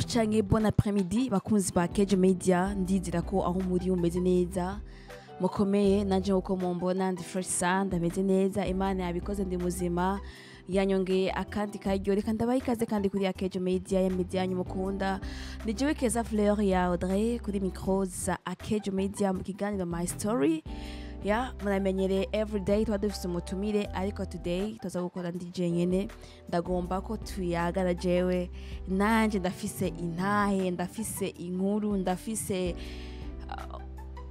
canke bon après-midi bakunzi ba Kejo Media, ndizira ko aho muri umeze neza mukomeye. Nanje uko mumbona ndi fresh sun, ndameze neza, Imana yabikoze, ndi muzima, yanyongeye akandi karyo. Reka ndabaha ikaze kandi kuri ya Kejo Media, ya media yanyu mukunda. Ni jewe Keza Fleur ya Audrey kuri micro za Kejo Media mu kiganiro My Story. Ya muramenyere everyday tuba dufise umutumire, ariko today tuza gukora ndi jenyene. Ndagomba ko tuyagara jewe nanje, ndafise intahe, ndafise inkuru, ndafise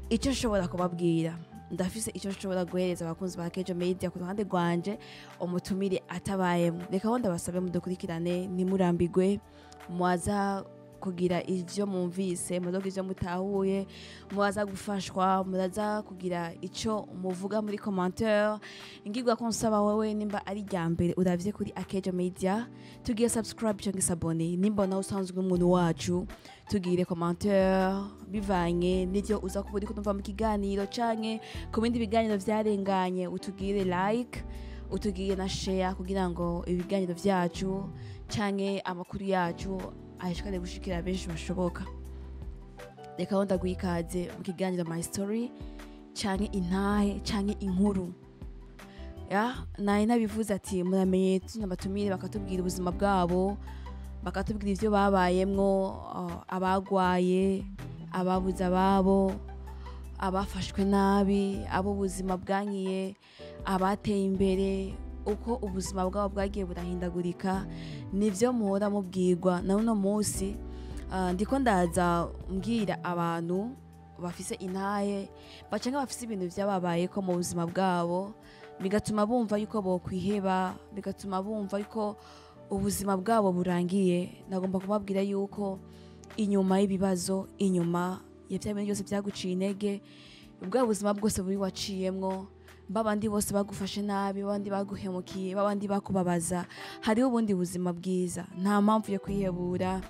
icyo nshobora kubabwira, ndafise icyo nshobora guhereza abakunzi ba Kejo Media. Ku ruhande rwanje umutumire atabayemo, reka ho ndabasabe mudukurikirane, ntimurambigwe, mwaza kugira ivyo mumvise, muzoga ivyo mutahuye, mwaza gufashwa, muraza kugira ico muvuga muri commentaire. Ingirwa ko nsaba wewe nimba ari rya mbere uravye kuri Kejo Media, tugiye subscribe canke s'abonner. Nimba nawe usanzwe umuntu wacu, tugire commentaire bivanye n'ivyo uza kuba uriko kumva mu kiganiro canke ku bindi biganiro vyarenganye. Utugire like, utugire na share kugira ngo ibiganiro vyacu canke amakuru yacu ayishikane gushikira benshi bashoboka. Reka ho ndaguha ikaze mu kiganiro My Story canke intahe canke inkuru. Ya naye nabivuze ati muramenye tuna batumire bakatubwira ubuzima bwabo, bakatubwira ivyo babayemwo, abagwaye, ababuze ababo, abafashwe nabi, abo ubuzima bwankiye, abateye imbere, uko ubuzima bwabo bwagiye burahindagurika. Nivyo muhora mubwirwa na uno munsi. Ndiko ndaza mbwira abantu bafise intahe bacanke bafise ibintu vyababaye ko mu buzima bwabo, bigatuma bumva yuko bokwiheba, bigatuma bumva yuko ubuzima bwabo burangiye. Nagomba kubabwira yuko inyuma y'ibibazo, inyuma ya vya bintu byose vyaguciye intege, ubwo buzima bwose buri waciyemwo, babandi bose bagufashe nabi, babandi baguhemukiye, babandi bakubabaza, hariho ubundi buzima bwiza. Nta mpamvu yo kwihebura,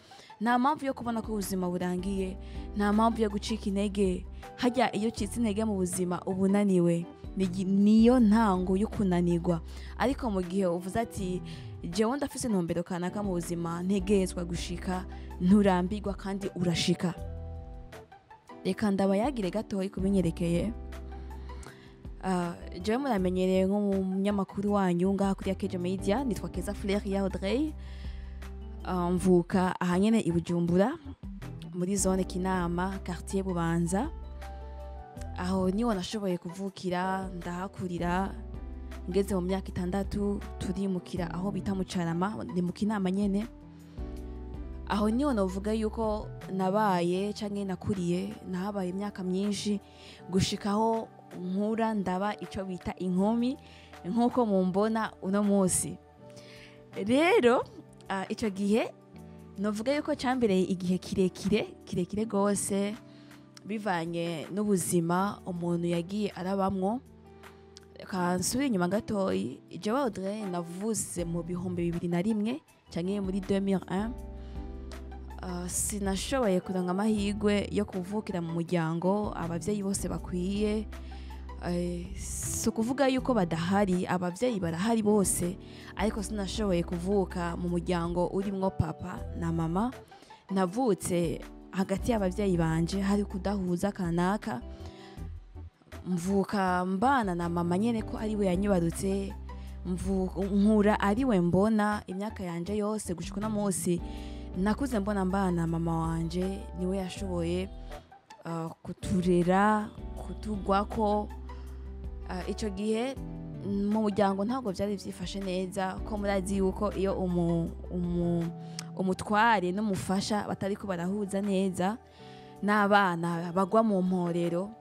nta mpamvu yo kubona ko ubuzima burangiye, nta mpamvu yo gucika intege. Harya iyo ucitse intege mu buzima uba unaniwe, niyo ntango yo kunanirwa. Ariko mu gihe uvuze ati jewe ndafise intumbero kanaka mu buzima, ntegezwa gushika, nturambirwa kandi urashika. Reka ndabayagire gatoyi kubinyerekeye. Jewe muramenyereye nk'umunyamakuru wanyu ngaha kuri Kejo Media, nitwa Keza Fleur ya Audrey. Mvuka ahanyene i Bujumbura muri zone Kinama, quartier Bubanza. Aho niho nashoboye kuvukira, ndahakurira. Ngeze mu myaka 6 turimukira aho bita mu Carama, ni mu Kinama nyene. Aho niho novuga yuko nabaye canke nakuriye, nahabaye imyaka myinshi gushikaho nkura ndaba ico bita inkumi nkuko mumbona uno munsi. Rero ico gihe novuga yuko cambereye igihe kirekire gose, bivanye n'ubuzima umuntu yagiye arabamwo. Kansubira inyuma gatoyi, jewe Audrey navuze mu 2001 canke muri 2001. Sinashoboye kuronka amahirwe yo kuvukira mu muryango abavyeyi bose bakwiye. So kuvuga yuko badahari, abavyeyi barahari bose, ariko sinashoboye kuvuka mu muryango urimwo papa na mama. Navutse hagati y'abavyeyi banje hari kudahuza kanaka. Mvuka mbana na mama nyene ko ari we yanyibarutse, nkura ari we mbona imyaka yanje yose gushika no munsi. Nakuze mbona mbana mama wanje, niwe yashoboye kuturera, kutugwako. Ico gihe mu muryango ntabwo vyari vyifashe neza, ko murazi yuko iyo umutware n'umufasha batariko barahuza neza, n'abana bagwa mu mporero.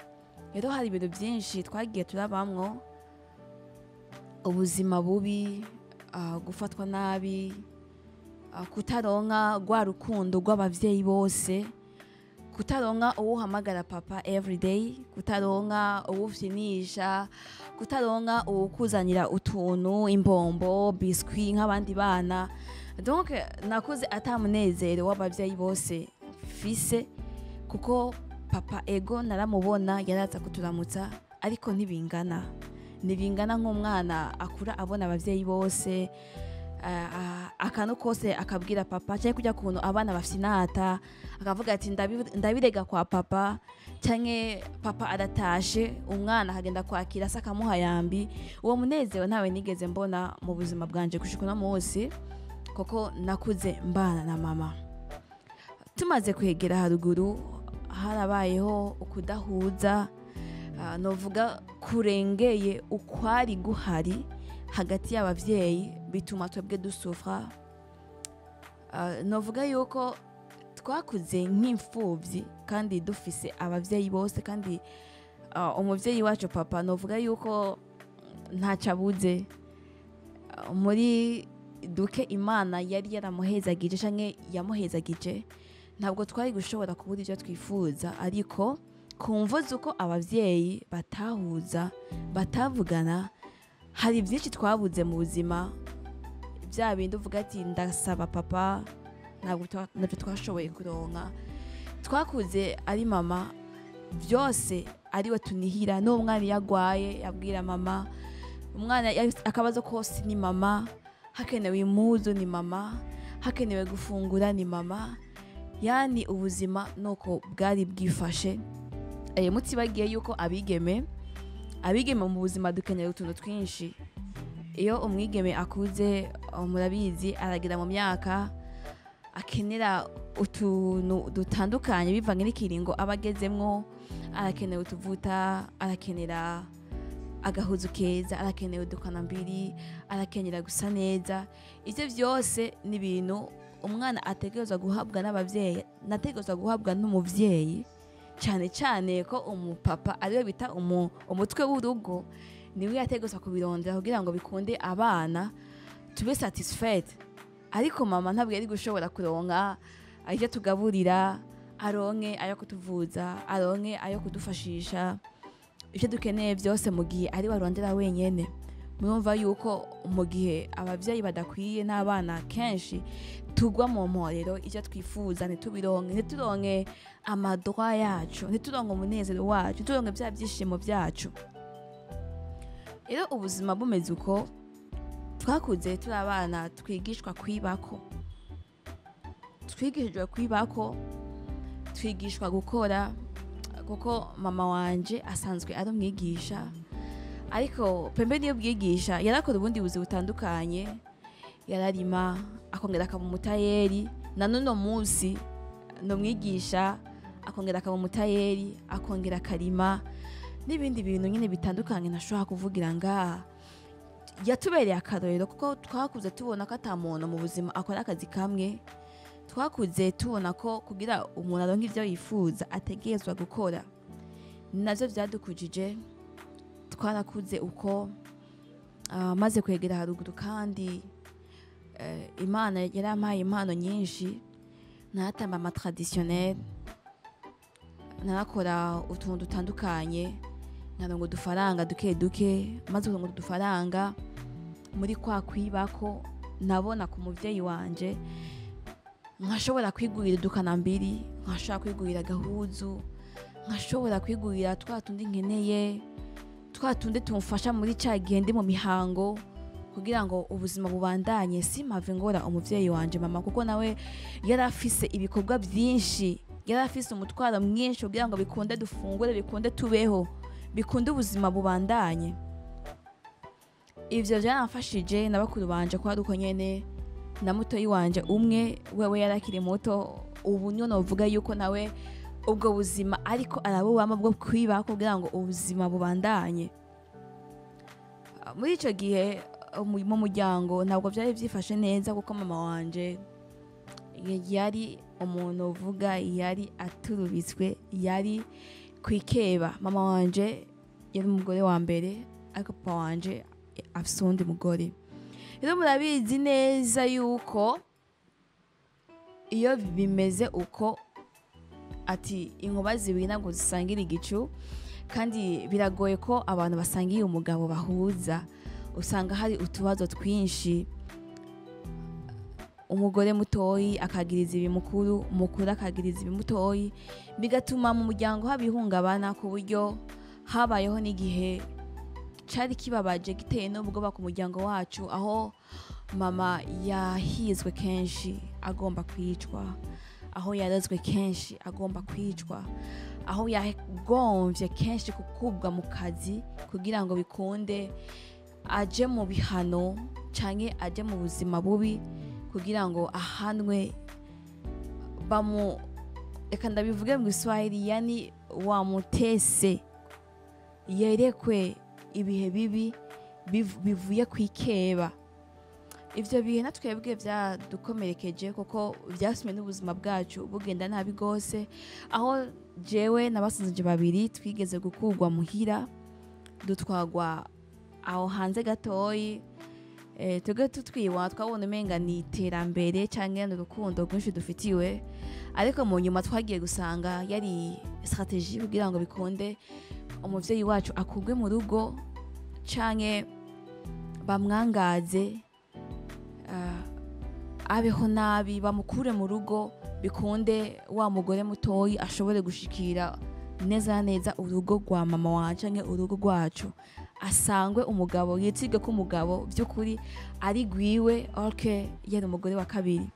Rero hari ibintu byinshi twagiye turabamwo, ubuzima bubi, gufatwa nabi, kutaronka rwa rukundo rw'abavyeyi bose, kutaronka uwuhamagara papa everyday, kutaronka uwufyinisha, kutaronka uwukuzanira utuntu, imbombo, biscuit nk'abandi bana. Donc nakuze atamunezero w'abavyeyi bose fise, kuko papa ego naramubona yaraza kuturamutsa, ariko ntibingana nk'umwana akura abona abavyeyi bose akantu kose akabwira papa, cyangwa kujya kuntu abana bafite inata akavuga ati ndabirega kwa papa, cyangwa papa aratashe umwana akagenda kwakira se akamuha yambi. Uwo munezero ntawe nigeze mbona mu buzima bwanje gushika uno munsi, kuko nakuze mbana na mama. Tumaze kwegera haruguru harabayeho ukudahuza, novuga kurengeye ukwari guhari hagati y'abavyeyi, bituma twebwe dusufra. Novuga yuko twakuze nk'imfuvyi kandi dufise abavyeyi bose, kandi umuvyeyi wacu papa novuga yuko ntacabuze muri duke Imana yari yaramuhezagije canke yamuhezagije. Ntabwo twari gushobora kubura ivyo twifuza, ariko kumvuza uko abavyeyi batahuza batavugana, hari byinshi twabuze mu buzima. Bya bindi uvuga ati ndasaba papa, ntabwo twashoboye kuronka. Twakuze ari mama, byose ariwe tunihira. N'umwana yagwaye yabwira mama, umwana akabazo kose ni mama, hakenewe impuzu ni mama, hakenewe gufungura ni mama. Yani ubuzima nuko bwari bwifashe. Mutibagiye yuko abigeme mu buzima dukeneye utuntu twinshi. Iyo umwigeme akuze, murabizi aragira mu myaka akenera utuntu dutandukanye bivanye n'ikiringo abagezemwo. Arakenera utuvuta, arakenera agahuzu keza, arakenera udukanambiri, arakenera gusa neza. Ivyo vyose ni ibintu umwana ategerezwa guhabwa n'abavyeyi, nategerezwa guhabwa n'umuvyeyi. Cyane cyane ko umupapa ariwe bita umutwe w'urugo, niwe yategerezwa kubirondera kugira ngo bikunde abana tube satisfied. Ariko mama ntabwo yari gushobora kuronka ayo tugaburira, aronke ayo kutuvuza, aronke ayo kudufashisha ivyo dukeneye byose mu gihe ari warondera wenyene. Murumva yuko mu gihe abavyeyi badakwiye n'abana kenshi tugwa mu mporero. Ivyo twifuza ntituronke amadroit yacu, ntituronke umunezero wacu, ntituronke vya byishimo vyacu. Rero ubuzima bumeze uko, twakuze turi abana twigishwa kwibako, twigishijwe kwibako, twigishwa gukora, kuko mama wanje asanzwe ari umwigisha. Ariko pembeni yo bwigisha yarakora ubundi buzi butandukanye. Yararima, akongera akaba umutayeri. Na none munsi no mwigisha, akongera akaba umutayeri, akongera akarima, n'ibindi bintu nyine bitandukanye ntashobora kuvugira ngaha. Yatubereye akarorero kuko twakuze tubona ko ata muntu mu buzima akora akazi kamwe. Twakuze tubona ko kugira umuntu aronke ivyo yifuza ategerezwa gukora. Navyo vyadukujije. Twarakuze uko, maze kwegera haruguru kandi Imana yarampaye impano nyinshi. Naratamba ama traditionnel, narakora utuntu dutandukanye, nkaronka udufaranga duke duke. Maze kuronka udufaranga muri kwa kwibako, nabona ku muvyeyi wanje nkashobora kwigurira udukanambiri, nkashobora kwigurira agahuzu, nkashobora kwigurira twa tundi nkeneye, twa tundi tumufasha muri ca gihe ndi mu mihango, kugira ngo ubuzima bubandanye. Simpave ngora umuvyeyi wanje mama, kuko nawe yari afise ibikorwa byinshi, yari afise umutwaro mwinshi kugira ngo bikunde dufungure, bikunde tubeho, bikunde ubuzima bubandanye. Ivyo vyaramfashije na bakuru banje ko ari uko nyene. Na mutoyi wanje umwe, wewe yarakiri muto, ubu nyo novuga yuko nawe ubwo buzima ariko arabubamo bwo kwiba kugira ngo ubuzima bubandanye. Muri ico gihe mu muryango ntabwo byari byifashe neza, kuko mama wanje yari umuntu uvuga, yari aturubitswe, yari kwikeba. Mama wanje yari umugore wa mbere, ariko papa wanje afise undi mugore. Rero murabizi neza yuko iyo bimeze uko, ati inkuba zibina ngo zisangira igicu, kandi biragoye ko abantu basangiye umugabo bahuza. Usanga hari utubazo twinshi. Umugore mutoyi akagiriza ibi mukuru, mukuru akagiriza ibi mutoyi, bigatuma mu muryango habihungabana, ku buryo habayeho n'igihe cari kibabaje giteye n'ubwoba ku muryango wacu, aho mama yahizwe kenshi agomba kwicwa, aho yarezwe kenshi agomba kwicwa, aho yagomvye kenshi kukubwa mu kazi kugira ngo bikunde aje mu bihano canke aje mu buzima bubi kugira ngo ahanwe, reka ndabivuge mu Kiswahili, yani wamutese, yerekwe ibihe bibi bivuye kwikeba. Ivyo bihe natwebwe vyadukomerekeje kuko vyasumye n'ubuzima bwacu bugenda nabi gose, aho jewe n'abasazanje babiri twigeze gukurwa muhira dutwagwa aho hanze gatoyi, twebwe tutwiwa twabona umenga ni iterambere canke n'urukundo rwinshi dufitiwe, ariko mu nyuma twagiye gusanga yari strategie kugira ngo bikunde umuvyeyi wacu akurwe mu rugo canke bamwangaze, abeho nabi, bamukure mu rugo bikunde wa mugore mutoyi ashobore gushikira neza neza urugo rwa mama wanje canke urugo rwacu, asangwe umugabo, yitige ko umugabo vy'ukuri ari gwiwe orke yari umugore wa kabiri.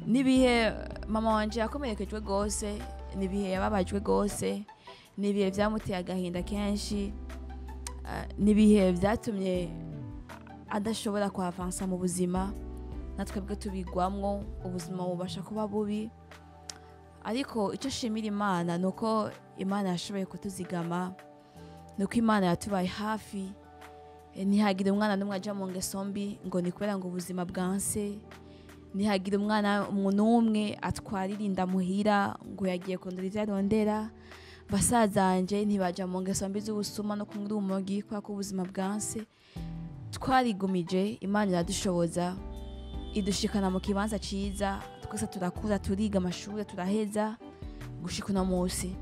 Nibihe mama wanje yakomerekejwe gose, nibihe yababajwe gose, nibihe vyamuteye agahinda kenshi, nibihe vyatumye adashobora kwavansa mu buzima, natwebwe tubigwamwo, ubuzima bubasha kuba bubi. Ariko ico shimira Imana nuko Imana yashoboye kutuzigama, nuko Imana yatubaye hafi, ntihagire umwana n'umwe aja mu ngeso mbi ngo ni kubera ngo ubuzima bwanse, ntihagire umwana n'umwe atwarira inda muhira ngo yagiye kondora ivyo arondera. Basazanje ntibaja mu ngeso mbi z'ubusuma no kunywa urumogi kubera ko ubuzima bwanse. Twarigumije, Imana iradushoboza, idushikana mu kibanza ciza, twese turakura, turiga amashuri, turaheza gushika uno musi.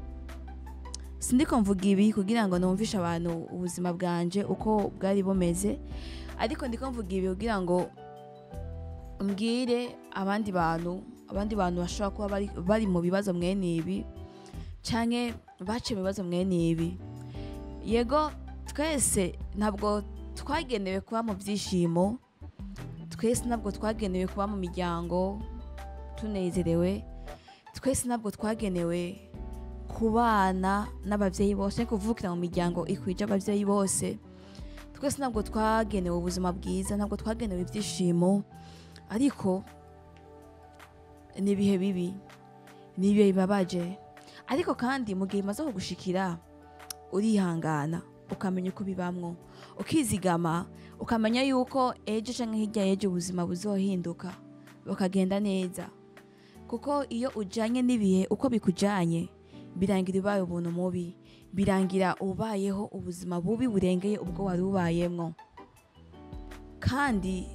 Sindiko mvuga ibi kugira ngo numvishe abantu ubuzima bwanje uko bwari bumeze, ariko ndiko mvuga ibi kugira ngo mbwire abandi bantu bashobora kuba bari mu bibazo mwene ibi canke baciye mu bibazo mwene ibi. Yego twese ntabwo twagenewe kuba mu byishimo, twese ntabwo twagenewe kuba mu miryango tunezerewe, twese ntabwo twagenewe kubana n'abavyeyi bose, kuvukira mu miryango ikwije abavyeyi bose, twese ntabwo twagenewe ubuzima bwiza, ntabwo twagenewe ibyishimo. Ariko ni ibihe bibi, ni ibihe bibabaje, ariko kandi mu gihe imaze kugushikira urihangana, ukamenya uko bibamwo, ukizigama, ukamenya yuko ejo canke hirya y'ejo ubuzima buzohinduka bukagenda neza. Kuko iyo ujanye n'ibihe uko bikujanye, birangira ubaye ubuntu mubi, birangira ubayeho ubuzima bubi burengeye ubwo wari ubayemwo. Kandi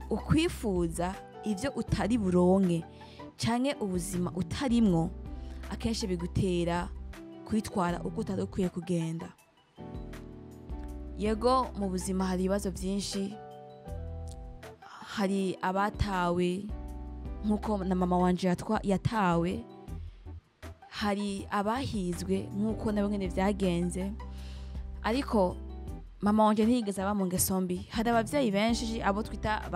ukwifuza ivyo utari buronke canke ubuzima utarimwo, akenshi bigutera kwitwara uko utari ukwiye kugenda. Yego mu buzima hari ibibazo vyinshi, hari abatawe nkuko na mama wanje yatawe, hari abahizwe nkuko nabo nyene vyagenze, ariko mama wanje ntiyigeze aba mu ngeso mbi. Hari abavyeyi benshi abo twita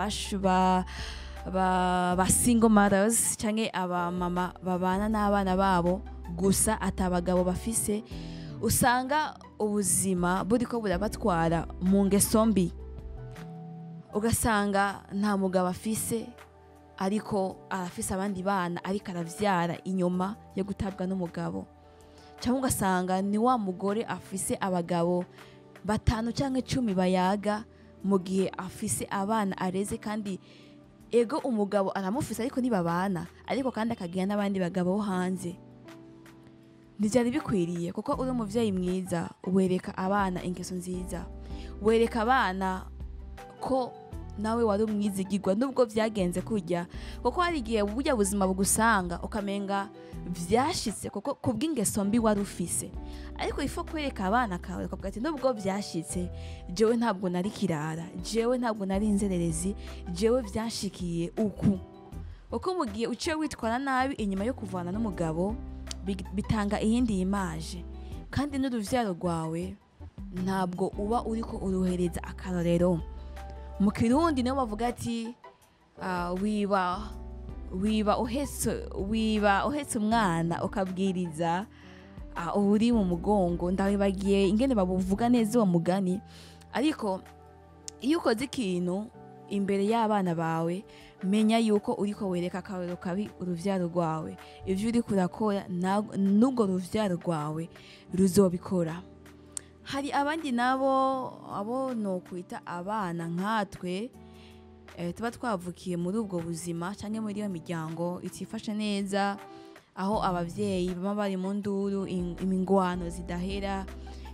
ba single mothers canke aba mama babana n'abana babo gusa atabagabo bafise, usanga ubuzima buriko burabatwara mu ngeso mbi, ugasanga nta mugabo afise ariko arafise abandi bana ariko aravyara inyuma yo gutabwa n'umugabo, cyangwa ugasanga ni wa mugore afise abagabo 5 canke 10 bayaga mu gihe afise abana areze, kandi ego umugabo aramufise ariko ntibabana, ariko kandi akagira n'abandi bagabo bo hanze. Ntivyari bikwiriye, kuko uri umuvyeyi mwiza wereka abana ingeso nziza, wereka abana ko nawe wari umwizigirwa nubwo vyagenze kurya, kuko hari igihe burya buzima bugusanga ukamenga vyashitse kuko kubw'ingeso mbi wari ufise, ariko ifo kwereka abana kawe ukavuga ati nubwo vyashitse, jewe ntabwo nari kirara, jewe ntabwo nari inzererezi, jewe vyashikiye uko mu gihe uciye witwara nabi inyuma yo kuvana n'umugabo, bitanga iyindi image, kandi n'uruvyaro rwawe ntabwo uba uriko uruhereza akarorero. mu kirundi niyo bavuga ati wiba uhetse umwana ukabwiriza uri mu mugongo. Ndabibagiye ingene babuvuga neza uwo mugani, ariko iyo ukoze ikintu imbere y'abana bawe, menya yuko uriko wereka akarorero kabi uruvyaro rwawe. Ivyo uriko urakora n'urwo ruvyaro rwawe ruzobikora. Hari abandi nabo abo nokwita abana nkatwe, tuba twavukiye muri ubwo buzima canke muri iyo miryango itifashe neza, aho abavyeyi baba bari mu nduru, imingwano zidahera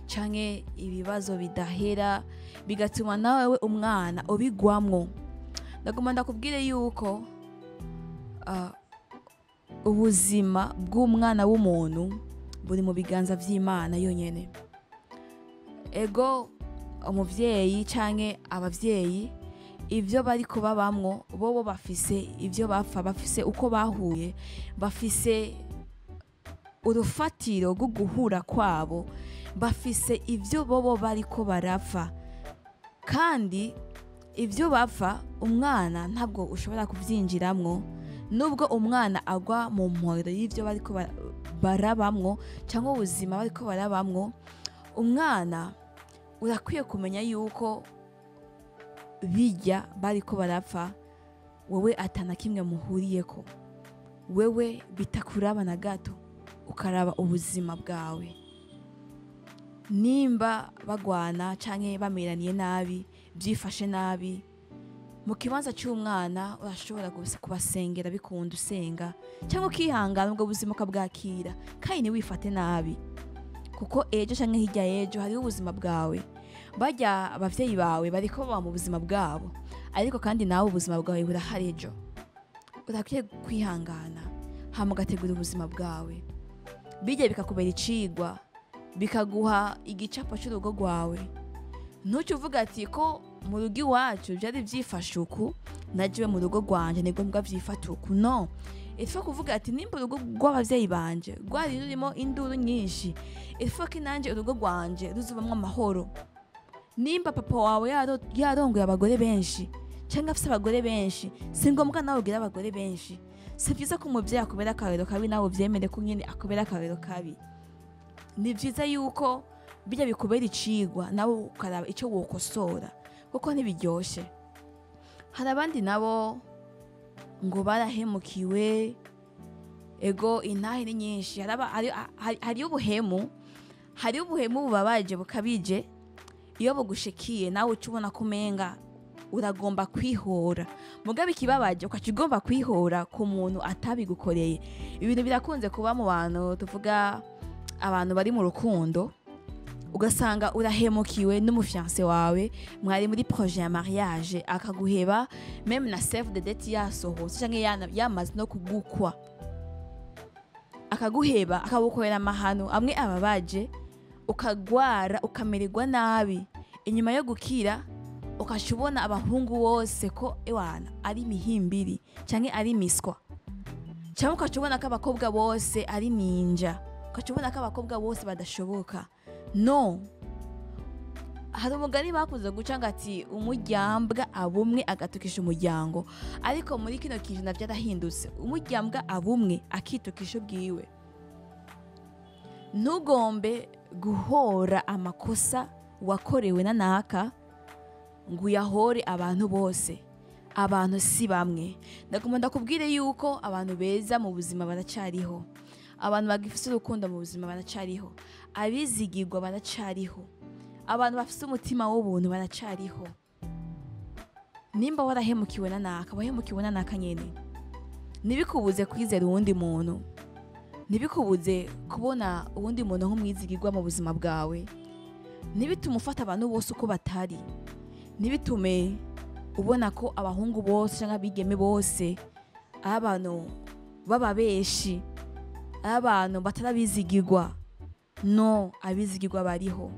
canke ibibazo bidahera, bigatuma nawe umwana ubigwamwo. Ndaguma ndakubwire yuko ubuzima bw'umwana w'umuntu buri mu biganza vy'Imana yonyene. Ego umuvyeyi canke abavyeyi ivyo bari kubabamwo bobo bafise ivyo bapfa, bafise uko bahuye, bafise urufatiro rwo guhura kwabo, bafise ivyo bobo bariko barapfa, kandi ivyo bapfa umwana ntabwo ushobora kuvyinjiramwo. Nubwo umwana agwa mu mporo y'ivyo bariko barabamwo canke ubuzima bariko barabamwo, umwana urakwiye kumenya yuko bijya bariko barapfa wewe atana kimwe muhuriyeko, wewe bitakuraba na gato, ukaraba ubuzima bwawe. Nimba bagwana canke bameraniye nabi, byifashe nabi, mu kibanza cy'umwana urashobora kubasengera bikunda usenga, cyangwa ukihangana ubwo buzima ukabwakira, kandi ntiwifate nabi, kuko ejo canke hirya y'ejo hariho ubuzima bwawe. Barya abavyeyi bawe bariko baba mu buzima bwabo, ariko kandi nawe ubuzima bwawe burahari ejo. Urakwiye kwihangana hama ugategura ubuzima bwawe, bijya bikakubera icigwa, bikaguha igicapo cy'urugo rwawe. Ntuce uvuga ati ko mu rugo iwacu byari byifashe uku, najiwe mu rugo rwanje nibwo mbwa vyifata uku. No, ifa kuvuga ati nimba urugo rw'abavyeyi banje rwari rurimo induru nyinshi, ifa ko nanje urugo rwanje ruzubamwo amahoro. Nimba papa wawe yarongoye abagore benshi cyangwa afise abagore benshi, si ngombwa nawe ugira abagore benshi. Si vyiza ko umuvyeyi akubera akarorero kabi nawe uvyemere ko nyene akubera akarorero kabi. Ni vyiza yuko bijya bikubera icigwa nawe ukaraba ico wokosora, kuko ntibiryoshe. Hari abandi nabo ngo barahemukiwe, ego intahe ni nyinshi. Hari ubuhemu bubabaje bukabije, iyo bugushikiye nawe ucubona kumenga uragomba kwihora, mugabe ikibabaje ukakigomba kwihora ku muntu atabigukoreye. Ibintu birakunze kuba mu bantu, tuvuga abantu bari mu rukundo, ugasanga urahemukiwe n'umufiance wawe, mwari muri projet ya mariage, akaguheba meme na save the date yasohotse canke yamaze no kugukwa, akaguheba, akagukorera amahano amwe ababaje, ukagwara ukamererwa nabi. Inyuma yo gukira ukashubona abahungu bose ko ewana ari mihimbiri canke ari miswa, cyangwa ukashubona ko abakobwa bose ari ninja, ukashubona ko abakobwa bose badashoboka. No, hari umugani bakuze guca ngati umuryambwa abumwe agatukisha umuryango, ariko muri kino kintu navyo arahindutse, umuryambwa abumwe akitukisha ubwiwe. Ntugombe guhora amakosa wakorewe na naka ngo uyahore abantu bose. Abantu si bamwe. Ndagomba ndakubwire yuko abantu beza mu buzima baracariho, abantu bagifise urukundo mu buzima baracariho, abizigirwa baracariho, abantu bafise umutima w'ubuntu baracariho. Nimba warahemukiwe na naka, wahemukiwe na naka nyene, ntibikubuze kwizera uwundi muntu, ntibikubuze kubona uwundi muntu nk'umwizigirwa mu buzima bwawe, ntibitume ufata abantu bose uko batari, ntibitume ubona ko abahungu bose cyangwa abigeme bose ari abantu b'ababeshi, ari abantu batarabizigirwa. No, abizigirwa bariho.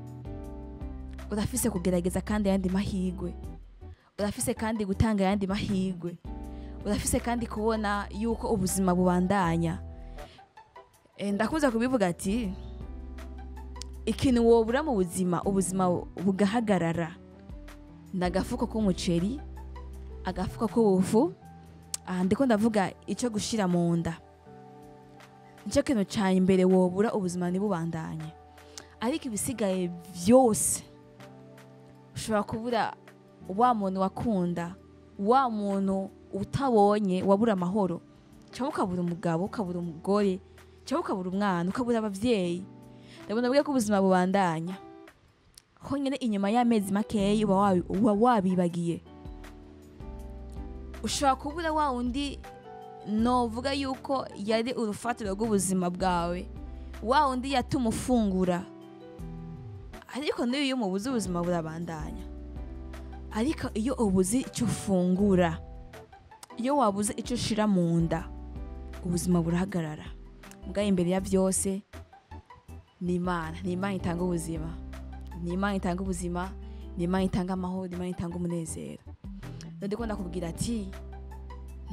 Urafise kugerageza kandi yandi mahigwe, urafise kandi gutanga yandi mahigwe, urafise kandi kubona yuko ubuzima bubandanya. Ndakuza kubivuga ati ikintu wobura mu buzima, ubuzima bugahagarara, n'agafuko k'umuceri, agafuko k'ubufu. Ndiko ndavuga ico gushira mu nda. Nico kintu ca imbere wobura ubuzima ntibubandanye. Ariko ibisigaye vyose ushobora kubura wa muntu wakunda, wa muntu utabonye wabura amahoro, cyangwa ukabura umugabo, ukabura umugore, cyangwa ukabura umwana, ukabura abavyeyi. Ndabona bwe ko ubuzima bubandanya. Honyene inyuma y'amezi makeyi uba wabibagiye. Ushobora kubura wa undi novuga yuko yari urufatiro rw'ubuzima bwawe, wa undi yatuma ufungura. Ariko niyo iyo mubuze ubuzima burabandanya. Ariko iyo ubuze icyo ufungura, iyo wabuze icyo ushira mu nda, ubuzima burahagarara. Mbwa imbere ya byose ni Imana itanga ubuzima. Ni Imana itanga ubuzima, ni Imana itanga amahoro, ni Imana itanga umunezero. Ndiko ndakubwira ati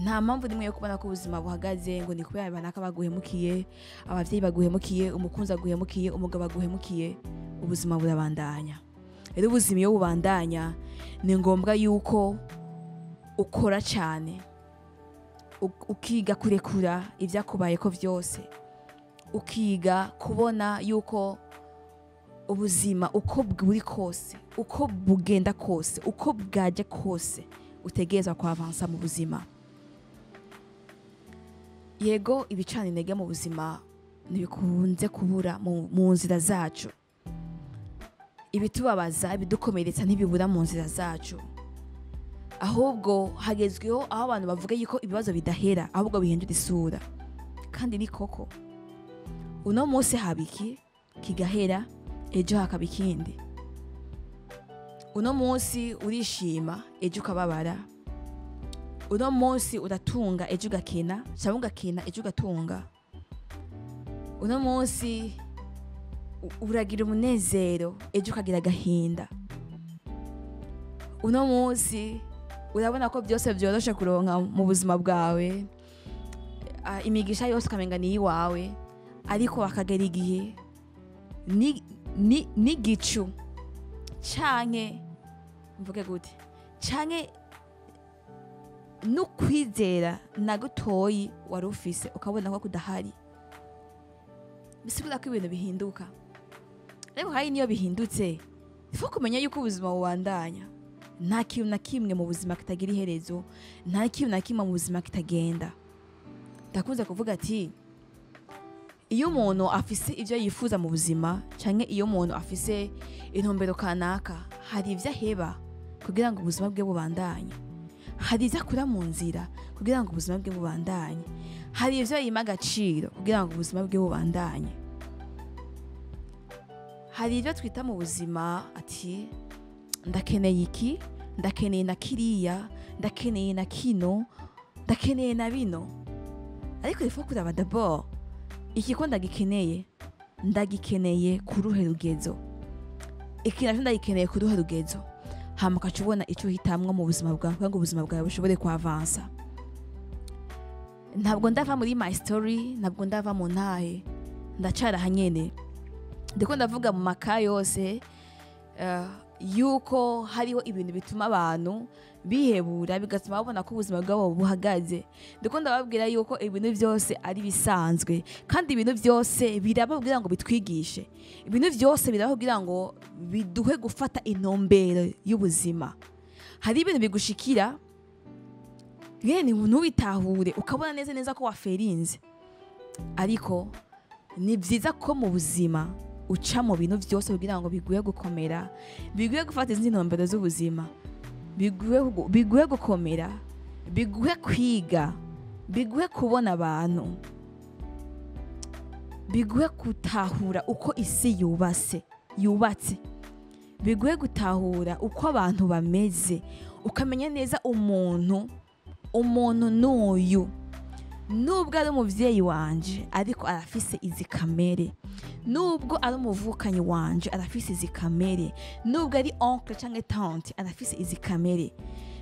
nta mpamvu nimwe yo kubona ko ubuzima buhagaze ngo ni kubera abanaka baguhemukiye, abavyeyi baguhemukiye, umukunzi aguhemukiye, umugabo aguhemukiye. Ubuzima burabandanya. Rero ubuzima iyo bubandanya ni ngombwa yuko ukora cyane, ukiga kurekura ibyakubayeko byose, ukiga kubona yuko ubuzima uko buri kose, uko bugenda kose, uko bwaje kose utegerezwa kwavansa mu buzima. Yego ibicana intege mu buzima ntibikunze kubura mu nzira zacu. Ibitubabaza, ibidukomeretsa ntibibura mu nzira zacu. Ahubwo hagezweho aho abantu bavuga yuko ibibazo bidahera, ahubwo bihindura isura. Kandi ni koko. Uno munsi habiki kigahera, ejo hakaba ikindi. Uno munsi urishima, ejo ukababara. Uno munsi uratunga, ejo ugakena, cyangwa ugakena, ejo ugatunga. Uno munsi uragira umunezero, ejo ukagira agahinda. Uno munsi urabona ko byose byoroshe kuronka mu buzima bwawe, imigisha yose ukamenga ni iwawe, ariko akagera igihe ni gicu canke mvuge gute, canke no kwizera na gutoyi wari ufise ukabona ko kudahari. Bisigura ko ibintu bihinduka. Rero hari niyo bihindutse, ifo kumenya yuko ubuzima bubandanya. Nta kintu na kimwe mu buzima kitagira iherezo, nta kintu na kimwe mu buzima kitagenda. Ndakunze kuvuga ati iyo umuntu afise ibyo yifuza mu buzima, canke iyo umuntu afise intumbero kanaka, hari ivyo aheba kugira ngo ubuzima bwe bubandanye. Hari ivyo akura mu nzira kugira ngo ubuzima bwe bubandanye. Hari ivyo yima agaciro kugira ngo ubuzima bwe bubandanye. Hari ivyo twita mu buzima ati ndakeneye iki, ndakeneye na kiriya, ndakeneye na kino, ndakeneye na bino. Ariko ifo kuraba d'abord iki ko ndagikeneye ku ruhe rugezo. Iki navyo ndagikeneye ku ruhe rugezo. Hama ukacubona icyo uhitamwo mu buzima bwawe kugira ngo ubuzima bwawe bushobore kwavansa. Ntabwo ndava muri my story, ntabwo ndava mu ntahe, ndacara hanyene. Ndiko ndavuga mu maka yose yuko hariho ibintu bituma abantu bihebura, bigatuma babona ko ubuzima bwabo buhagaze. Ndiko ndababwira yuko ibintu byose ari bisanzwe, kandi ibintu byose biraba kugira ngo bitwigishe. Ibintu byose biraba kugira ngo biduhe gufata intumbero y'ubuzima. Hari ibintu bigushikira yene ntubitahure ukabona neza ko waferinze, ariko ni byiza ko mu buzima uca mu bintu byose kugira ngo biguhe gukomera, biguhe gufata izindi ntumbero z'ubuzima, biguhe gukomera, biguhe kwiga, biguhe kubona abantu, biguhe gutahura uko isi yubatse, biguhe gutahura uko abantu bameze, ukamenya neza umuntu n'uyu. Nubwo ari umuvyeyi wanje ariko arafise izi kamere, nubwo ari umuvukanyi wanje arafise izi kamere, nubwo ari oncle canke tante arafise izi kamere,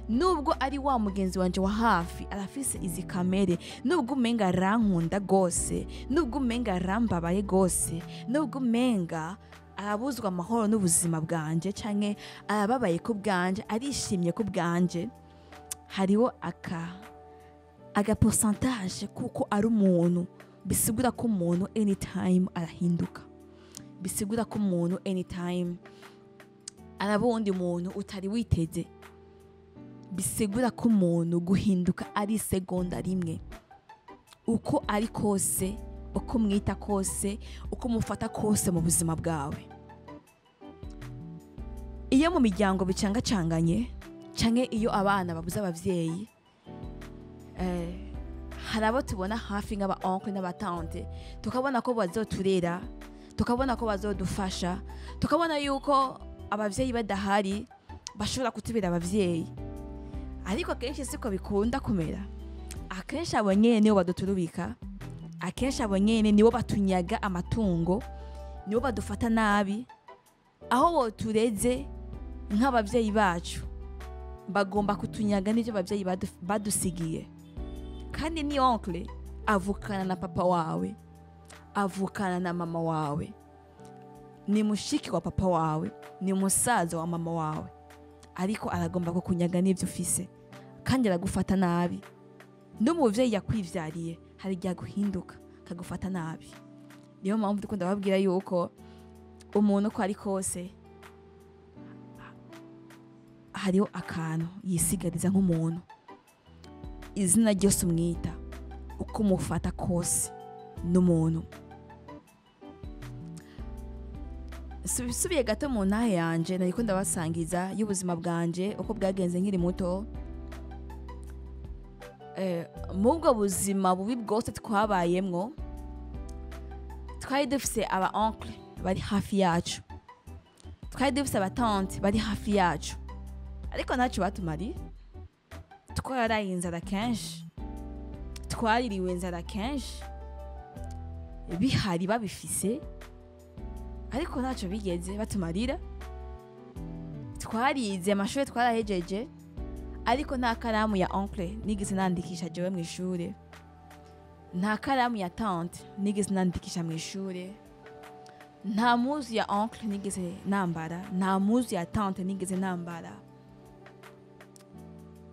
nubwo ari wa mugenzi wanje wa hafi arafise izi kamere, nubwo umenga arankunda gose, nubwo umenga arambabaye gose, nubwo umenga arabuzwa amahoro n'ubuzima bwanje canke arababaye ku bwanje, arishimye ku bwanje, hariho aga pourcentage kuko ari umuntu, bisigura ko umuntu anytime arahinduka, bisigura ko umuntu anytime araba uwundi muntu utari witeze, bisigura ko umuntu guhinduka ari isegonda rimwe. Uko ari kose, uko mwita kose, uko mufata kose mu buzima bwawe. Iyo mu miryango bicangacanganye canke iyo abana babuze abavyeyi, hari abo tubona hafi nk'aba oncle n'aba tante, tukabona ko bazoturera, tukabona ko bazodufasha, tukabona yuko abavyeyi badahari bashobora kutubera abavyeyi. Ariko akenshi siko bikunda kumera. Akenshi abo nyene nibo baduturubika, akenshi abo nyene nibo batunyaga amatungo, nibo badufata nabi. Aho botureze nk'abavyeyi bacu, bagomba kutunyaga n'ivyo abavyeyi badusigiye. Kandi ni oncle avukana na papa wawe, avukana na mama wawe, ni mushiki wa papa wawe, ni musaza wa mama wawe, ariko aragomba kukunyaga n'ivyo ufise kandi aragufata nabi. N'umuvyeyi yakwivyariye hari igihe guhinduka kagufata nabi. Niyo mpamvu ndiko ndababwira yuko umuntu ko ari kose hariho akantu yisigariza nk'umuntu. Izina ryose umwita, uko umufata kose n'umuntu. Subiye gato mu ntahe yanje nariko ndabasangiza y'ubuzima bwanje uko bwagenze nkiri muto. Mubwo buzima bubi bwose twabayemwo, twari dufise aba oncle bari hafi yacu, twari dufise aba tante bari hafi yacu, ariko ntaco batumariye. Twararaye inzara kenshi, twaririwe inzara kenshi, bihari babifise, ariko ntaco bigeze batumarira. Twarize amashuri twarahejeje, ariko nta karamu ya oncle nigeze nandikisha jewe mu ishure, nta karamu ya tante nigeze nandikisha mu ishure, nta muzu ya oncle nigeze nambara, nta muzu ya tante nigeze nambara,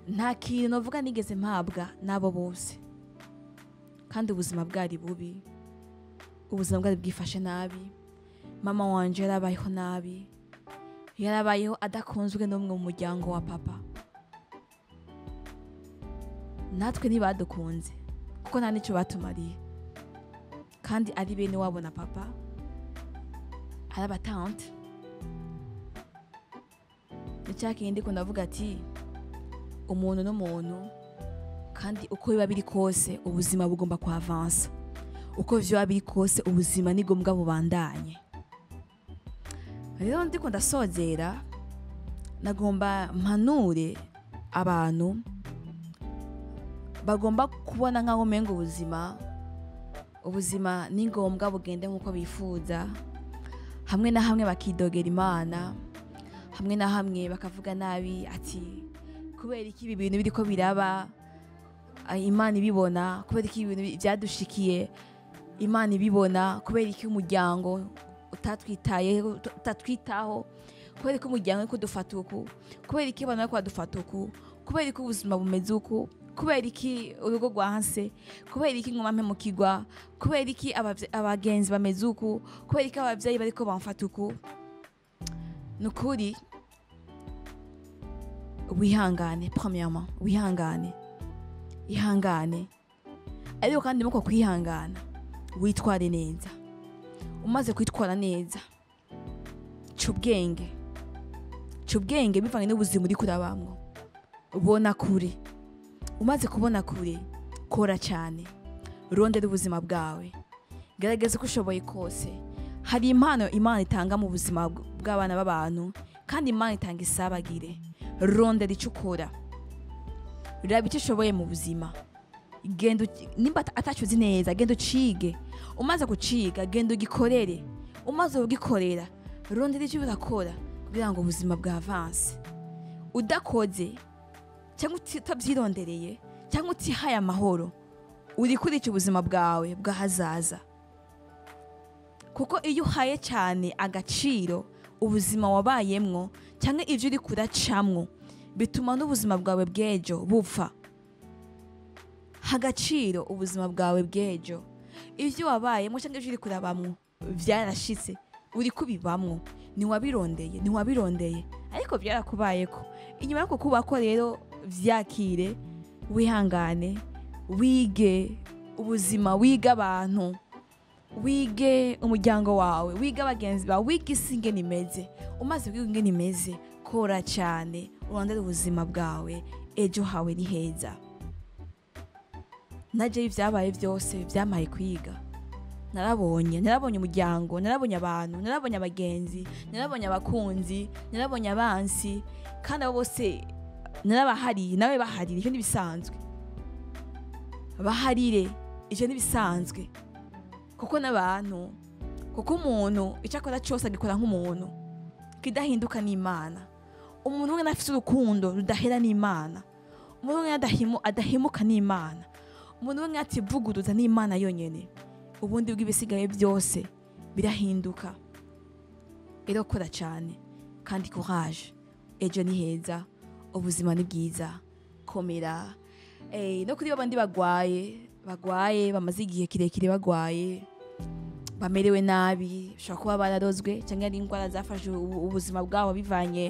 nta kintu novuga nigeze mpabwa n'abo bose. Kandi ubuzima bwari bubi, ubuzima bwari bwifashe nabi. Mama wanje yarabayeho nabi, yarabayeho adakunzwe n'umwe mu muryango wa papa. Natwe ntibadukunze kuko nta nico batumariye, kandi ari bene wabo na papa, ari abatante. Nicakindi ndiko ndavuga ati umuntu n'umuntu, kandi uko biba biri kose ubuzima bugomba kuavansa, uko vyoba biri kose ubuzima ni ngombwa bubandanye. Rero ndiko ndasozera, nagomba mpanure abantu bagomba kubona nkaho umengo ubuzima ni ngombwa bugende nkuko bifuza. Hamwe na hamwe bakidogera Imana, hamwe na hamwe bakavuga nabi ati kubera iki ibi bintu biriko biraba, Imana ibibona, kubera iki ibintu byadushikiye Imana ibibona, kubera iki umuryango utatwitaho, kubera iki umuryango uriko dufata uku, kubera iki abantu bariko badufata uku, kubera iki ubuzima bumeze uku, kubera iki urugo rwahanse, kubera iki nguma mpemukirwa, kubera iki abagenzi bameze uku, kubera iki abavyeyi bariko bamfata uku. Nukuri wihangane, premièrement ihangane, ariko kandi muko kwihangana witware neza. Umaze kwitwara neza, cubwenge bivanye n'ubuzima uri kurabamwo, ubona kure. Umaze kubona kure, kora cyane, rondera ubuzima bwawe, gerageza uko ushoboye kose. Hari impano Imana itanga mu buzima bw'abana b'abantu, kandi Imana itanga isabagire. Rondera icyo ukora, raba icyo ushoboye mu buzima. Genda nimba atacuzi neza, genda ucige. Umaze kuciga, genda ugikorere. Umaze ugikorera, rondera icyo urakora kugira ngo ubuzima bwavanse. Udakoze cyangwa utabyirondereye cyangwa utihaye amahoro, uri kuri icyo ubuzima bwawe bwahazaza. kuko iyo uhaye cyane agaciro ubuzima wabayemwo cyangwa ivyo uri kuracamwo bituma n'ubuzima bwawe bw'ejo bupfa. Hagaciro ubuzima bwawe bw'ejo, ivyo wabayemwo cyangwa ivyo uri kurabamwo vyarashitse, uri kubibamwo, ntiwabirondeye ariko byarakubayeko. Inyuma yo kukubako rero vyakire, wihangane, wige ubuzima, wige abantu, wige umuryango wawe, wige abagenzi bawe, wige isi ingene imeze. Umaze kwiga ingene imeze, kora cyane urondere ubuzima bwawe, ejo hawe ni heza. Naje ivyabaye byose byamaye kwiga. Narabonye umuryango, narabonye abantu, narabonye abagenzi, narabonye abakunzi, narabonye abansi, kandi abo bose narabahariye, nawe baharire. Ivyo nibisanzwe, baharire, ivyo nibisanzwe, kuko n'abantu, kuko umuntu icyo akora cyose agikora nk'umuntu, kidahinduka n'Imana. Umuntu umwe afite urukundo rudahera n'Imana, umuntu umwe adahemuka n'Imana, umuntu umwe ativuguruza n'Imana yonyene. Ubundi bw'ibisigaye byose birahinduka. Rero kora cyane kandi courage, ejo ni heza, ubuzima ni bwiza, komera. No kuri babandi bagwaye bamaze igihe kirekire bagwaye, bamerewe nabi, ushobora kuba bararozwe cyangwa ari indwara zafashe ubuzima bwabo bivanye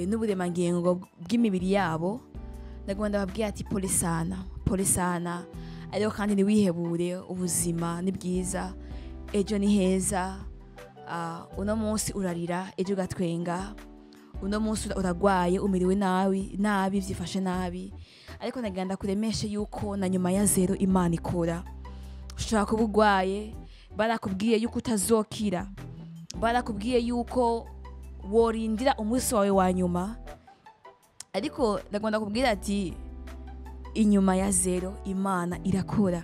n'uburemangingo bw'imibiri yabo, ndagomba ndababwira ati pole sana, ariko kandi ntiwihebure, ubuzima ni bwiza, ejo ni heza. Uno munsi urarira, ejo ugatwenga. Uno munsi uragwaye, umiriwe nabi, vyifashe nabi, ariko nagenda kuremeshe yuko na nyuma ya zero Imana ikora. Ushobora kuba urwaye, barakubwiye yuko utazokira, barakubwiye yuko worindira umunsi wawe wa nyuma, ariko ndagomba kubwira ati inyuma ya zero Imana irakora.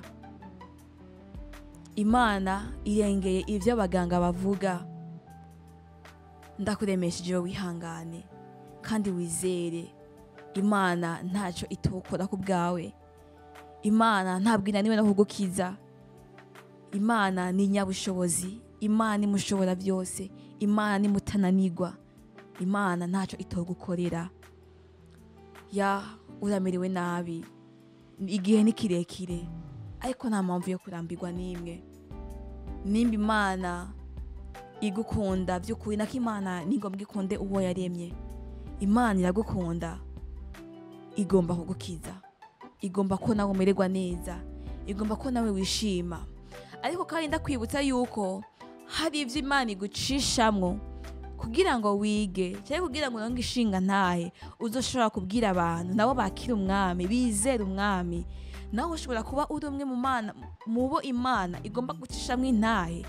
Imana irengeye ivyo abaganga bavuga. Ndakuremesheje wihangane kandi wizere, Imana ntacyo itokora ku bwawe. Imana ntabwo inaniwe no kugukiza. Imana ni nyabushobozi, Imana imushobora byose, Imana ni mutananirwa. Imana ntacyo itogukorera. Uramerewe nabi, igihe ni kirekire, ariko nta mpamvu yo kurambirwa n'imwe. Nimba Imana igukunda by'ukuri, nako Imana ni ngombwa ikunde uwo yaremye. Imana iragukunda, igomba kugukiza, igomba ko nawe umererwa neza, igomba ko nawe wishima. Ariko kandi ndakwibutsa yuko hari ivyo Imana igucishamwo kugira ngo wige, cyangwa kugira ngo uronke ishinga ntahe uzoshobora kubwira abantu nabo bakira umwami, bizera umwami. Nawe ushobora kuba uri umwe mu bo Imana igomba gucishamwo intahe,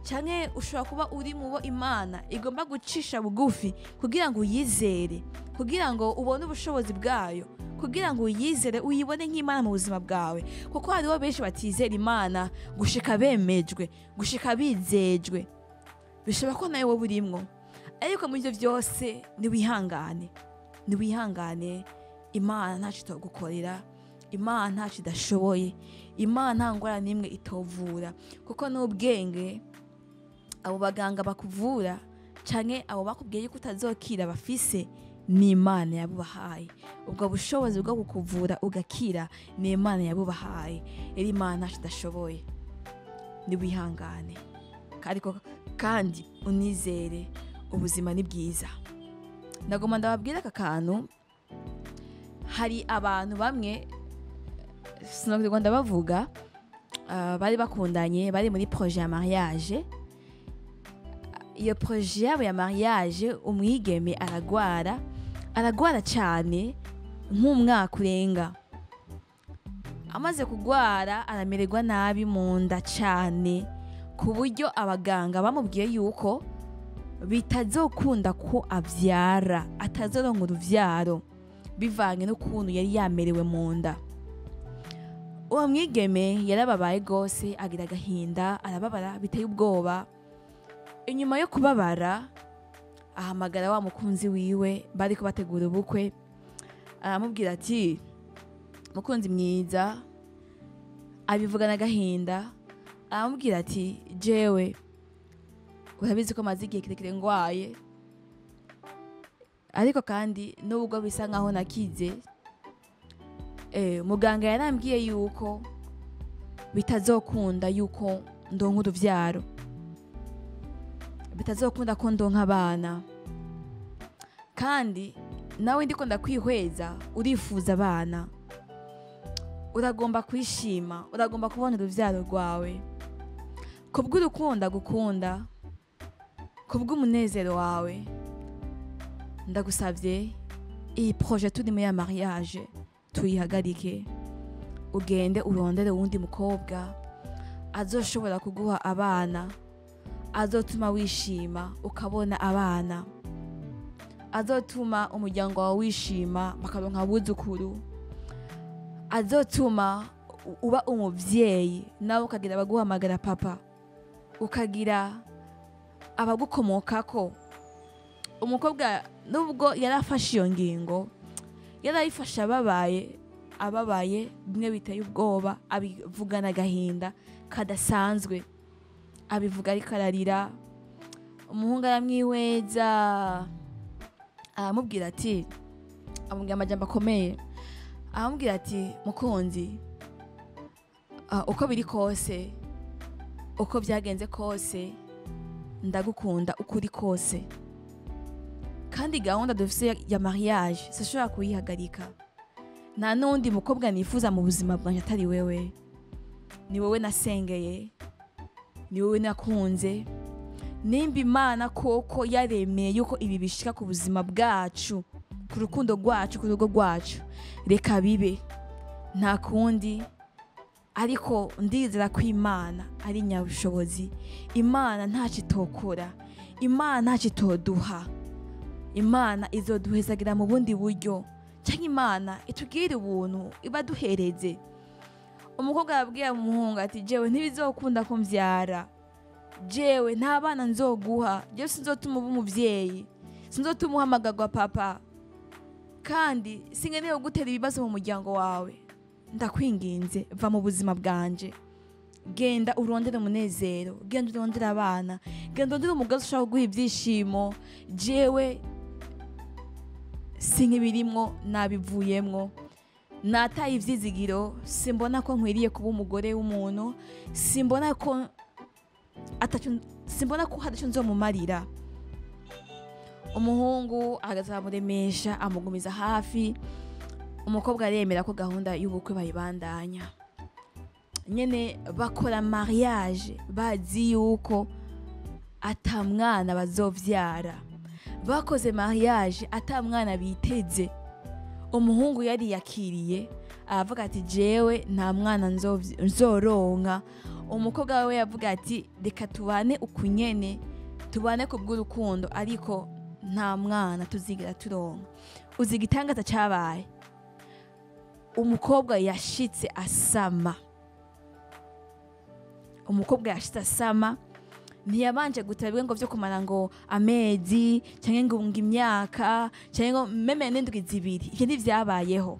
cyane ushobora kuba uri mu bo Imana igomba gucisha bugufi kugira ngo uyizere, kugira ngo ubone ubushobozi bwayo, kugira ngo uyizere, uyibone nk'Imana mu buzima bwawe. Kuko hariho benshi batizera Imana gushika bemejwe, gushika bizejwe. Bishobora ko nawe wowe urimwo, ariko muri ivyo byose niwihangane. Imana ntacyo itogukorera, Imana ntacyo idashoboye, Imana nta ngwara n'imwe itovura. Kuko n'ubwenge abo baganga bakuvura canke abo bakubwiye yuko utazokira bafise, ni Imana yabubahaye. Ubwo bushobozi bwo kukuvura ugakira ni Imana yabubahaye. Eri Imana ntacyo idashoboye. Niwihangane kandi unizere, ubuzima ni bwiza. Ndagomba ndababwira aka kantu. Hari abantu bamwe sinokwirirwa ndabavuga, bari bakundanye, bari muri projet ya mariage. Iyo projet yabo ya mariage, umwigeme aragwara cyane nk'umwaka urenga. Amaze kugwara aramererwa nabi mu nda cyane, ku buryo abaganga bamubwiye yuko bitazokunda ko avyara, atazoronka uruvyaro bivanye n'ukuntu yari yamerewe mu nda. Uwo mwigeme yarababaye gose, agira agahinda, arababara biteye ubwoba. Inyuma yo kubabara, ahamagara wa mukunzi wiwe bari kubategura ubukwe, aramubwira ati mukunzi mwiza, abivugana agahinda, aramubwira ati jewe urabizi ko maze igihe kirekire ngwaye, ariko kandi nubwo bisa nkaho nakize, muganga yarambwiye yuko bitazokunda yuko ndonka uruvyaro, bitazokunda ko ndonka abana. Kandi nawe ndiko ndakwihweza urifuza abana, uragomba kwishima, uragomba kubona uruvyaro rwawe. Kubw'urukundo gukunda, kubw'umunezero wawe, ndagusavye iyi projet turimo ya mariage tuyihagarike, ugende urondere uwundi mukobwa azoshobora kuguha abana, azotuma wishima ukabona abana, azotuma umuryango wawe wishima bakaronka abuzukuru, azotuma uba umuvyeyi nawe ukagira abaguhamagara papa, ukagira abagukomokako. Umukobwa nubwo yarafashe iyo ngingo, yarayifashe ababaye bimwe biteye ubwoba, abivugana agahinda kadasanzwe, abivuga ariko ararira. Umuhungu aramwihweza, aramubwira ati, amubwira amajambo akomeye, aramubwira ati mukunzi, uko biri kose, uko byagenze kose, ndagukunda ukuri kose, kandi gahunda dufise ya mariage sishobora kuyihagarika. Nta n'undi mukobwa nifuza mu buzima bwanjye atari wewe. Ni wowe nasengeye, ni wowe nakunze. Nimba Imana koko yaremeye yuko ibi bishika ku buzima bwacu, ku rukundo rwacu, ku rugo rwacu, reka bibe, nta kundi. Ariko ndizera ko Imana ari nyabushobozi, Imana ntacyo itokora, Imana ntacyo itoduha, Imana izoduhezagira mu bundi buryo, cyangwa Imana itugire ubuntu ibaduhereze. Umukobwa yabwiye umuhungu ati, jewe ntibizokunda ko mvyara, jewe nta bana nzoguha, jewe sinzotuma uba umuvyeyi, sinzotuma uhamagagwa papa, kandi sinkeneye kugutera ibibazo mu muryango wawe. Ndakwinginze va mu buzima bwanje, genda urondere umunezero, genda urondere abana, genda urondere umugozi ushaka kuguha ibyishimo. Jewe sinkibirimwo, nabivuyemwo, nataye ivyizigiro, simbona ko nkwiriye kuba umugore w'umuntu, simbona ko hari icyo nzomumarira. Umuhungu agazamuremesha, amugumiza hafi. Umukobwa aremera ko gahunda y'ubukwe bayibandanya. Nyene bakora mariage bazi yuko ata mwana bazovyara, bakoze mariage ata mwana biteze. Umuhungu yari yakiriye, aravuga ati jewe nta mwana nzoronka. Umukobwa we yavuga ati reka tubane ukunyene, tubane kubw'urukundo, ariko nta mwana tuzigira turonka. Uzi igitangaza cyabaye? Umukobwa yashitse asama. Umukobwa yashitse asama, ntiyabanje gutabwa ngo vyo kumara ngo amezi cyangwa ngo imyaka cyangwa meme n'indwi zibiri. Ivyo ntivyabayeho.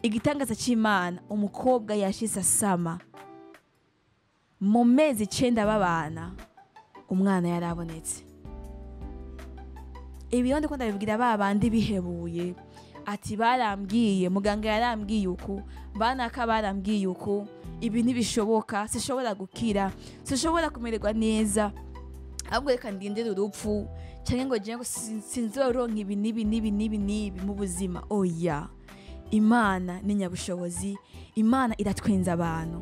Igitangaza c'Imana, umukobwa yashitse asama. Mu mezi 9 babana, umwana yarabonetse. Ibi ndiko ndabibwira babandi bihebuye, ati barambwiye, muganga yarambwiye uko, banaka barambwiye uko, ibi ntibishoboka, sishobora gukira, sishobora kumererwa neza, ahubwo reka ndindire urupfu, cyangwa ngo je ngo sinzoronka ibi nibi mu buzima. Oya, Imana ni nyabushobozi, Imana iratwenza abantu,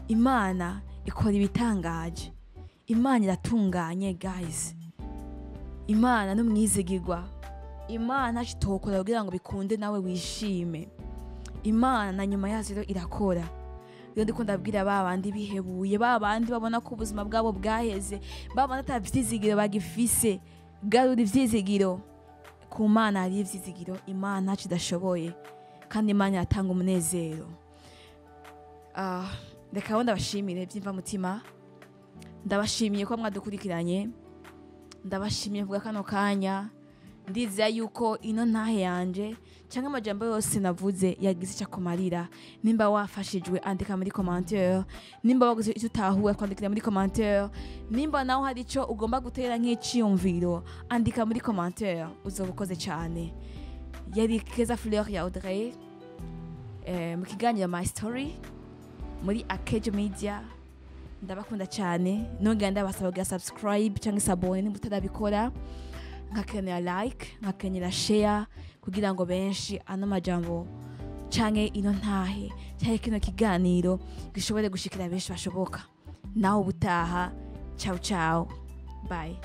Imana ikora ibitangaje, Imana iratunganye guys, Imana n'umwizigirwa, Imana chitokora kugira ngo bikunde nawe wishime. Imana na nyuma yazo rero irakora. Rero ndiko ndabwira babandi bihebuye, babandi babona ko ubuzima bwabo bwaheze, babona atavyizigiro bagifise, garura ivyizigiro. Ku Mana hari ivyizigiro, Imana cidashoboye, kandi Imana yatanga umunezero. Reka ndabashimire byimva mutima, ndabashimiye ko mwadukurikiranye, ndabashimiye vuga kano kanya, ndizera yuko ino ntahe yanje cyangwa amajambo yose navuze yagize icyo akumarira. Nimba wafashijwe andika muri commentaire, nimba waguze icyo utahuye kwandikira muri commentaire, nimba nawe hari icyo ugomba gutera nk'iciyumviro andika muri commentaire, uzoba ukoze cyane. Yari Keza Fleur ya Audrey mu kiganiro My Story muri Akejo Media. Ndabakunda cyane, nongera ndabasaba kugira subscribe cyangwa sabone nimba utarabikora, nkakenera like, nkakenera share kugira ngo benshi ano majambo canke ino ntahe cyangwa kino kiganiro gishobore gushikira benshi bashoboka. Naho ubutaha, ciao ciao, bye.